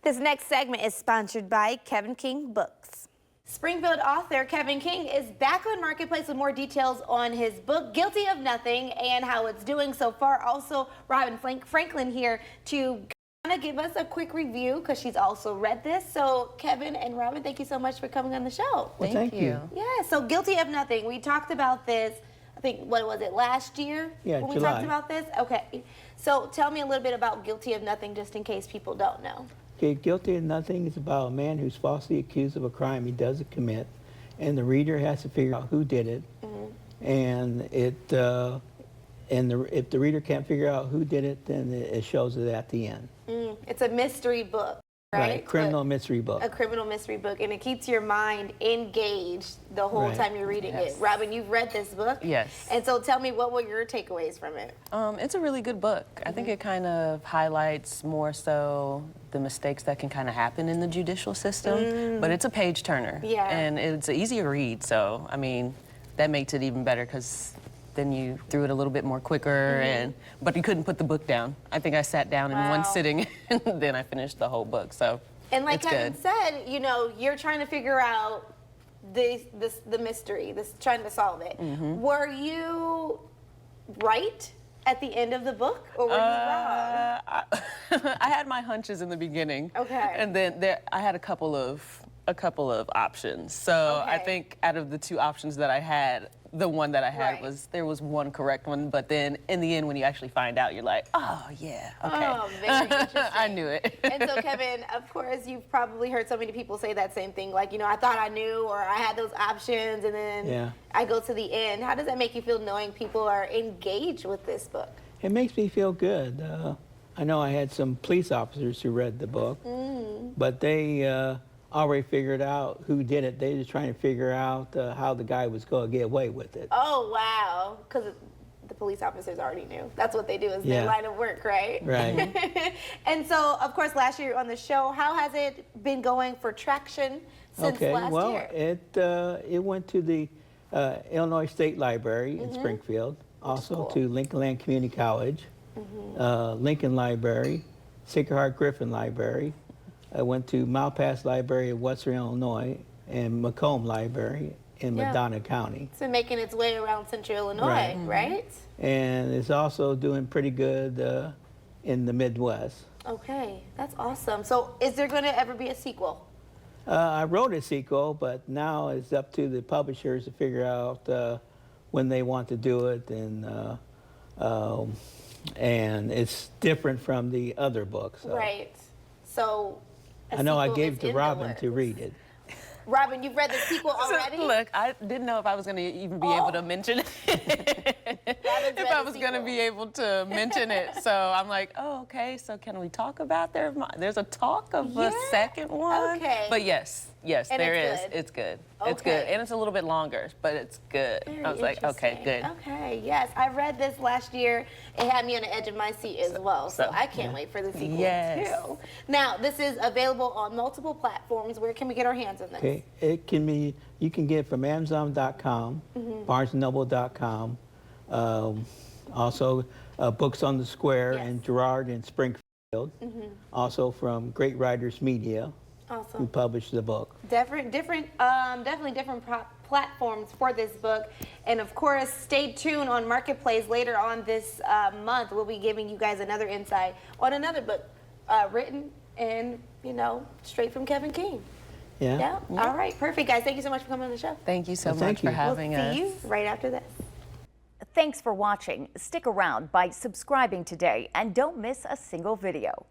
This next segment is sponsored by Kevin King Books. Springfield author Kevin King is back on Marketplace with more details on his book, Guilty of Nothing, and how it's doing so far. Also, Robin Franklin here to kind of give us a quick review because she's also read this. So, Kevin and Robin, thank you so much for coming on the show. Well, thank you. Yeah, so Guilty of Nothing. We talked about this, I think, what was it, last year? Yeah, when July. we talked about this? Okay. So, tell me a little bit about Guilty of Nothing just in case people don't know. Okay, Guilty of Nothing is about a man who's falsely accused of a crime he doesn't commit, and the reader has to figure out who did it. And if the reader can't figure out who did it, then it shows it at the end. It's a mystery book, right? Criminal mystery book. A criminal mystery book, and it keeps your mind engaged the whole time you're reading it. Robin, you've read this book? Yes. And so tell me, what were your takeaways from it? It's a really good book. I think it kind of highlights more so the mistakes that can kind of happen in the judicial system, but it's a page turner. Yeah. And it's an easy read, so, I mean, that makes it even better because then you threw it a little bit more quicker, but you couldn't put the book down. I think I sat down in one sitting and then I finished the whole book, so and like it's Kevin good. said, you know, you're trying to figure out the mystery, trying to solve it. Were you right at the end of the book, or were you wrong? I had my hunches in the beginning. Okay. And then I had a couple of options. So I think out of the two options that I had, the one that I had there was one correct one, but then in the end when you actually find out, you're like, oh yeah, okay. Oh, very interesting. I knew it. And so, Kevin, of course, you've probably heard so many people say that same thing, like, you know, I thought I knew, or I had those options, and then I go to the end. How does that make you feel knowing people are engaged with this book? It makes me feel good. I know I had some police officers who read the book, but they already figured out who did it. They're just trying to figure out how the guy was going to get away with it. Oh, wow. Because the police officers already knew. That's what they do, is their line of work, right? Right. And so, of course, last year on the show, how has it been going for traction since last year? It went to the Illinois State Library in Springfield, also to Lincoln Land Community College, Lincoln Library, Sacred Heart Griffin Library. I went to Malpass Library in Western Illinois and Macomb Library in Madonna County. It's been making its way around Central Illinois, right? And it's also doing pretty good in the Midwest. Okay, that's awesome. So is there going to ever be a sequel? I wrote a sequel, but now it's up to the publishers to figure out when they want to do it, and it's different from the other books. So. Right. So I know I gave it to Robin to read it. Robin, you've read the sequel already? Look, I didn't know if I was going to even be able to mention it. If I was going to be able to mention it. So I'm like, oh, okay, so can we talk about there's a talk of a second one? Okay. But yes, and there is. good. It's good. Okay. It's good. And it's a little bit longer, but it's good. I was like, okay, good. Okay, yes. I read this last year. It had me on the edge of my seat as well. So I can't wait for the sequel too. Now, this is available on multiple platforms. Where can we get our hands on this? Okay, it can be, you can get it from Amazon.com, BarnesandNoble.com, also Books on the Square in Girard and Springfield, also from Great Writers Media, who published the book. Definitely different platforms for this book, and of course, stay tuned on Marketplace later on this month. We'll be giving you guys another insight on another book written and, you know, straight from Kevin King. Yeah. All right, perfect, guys. Thank you so much for coming on the show. Thank you so much for having us. We'll see you right after this. Thanks for watching. Stick around by subscribing today and don't miss a single video.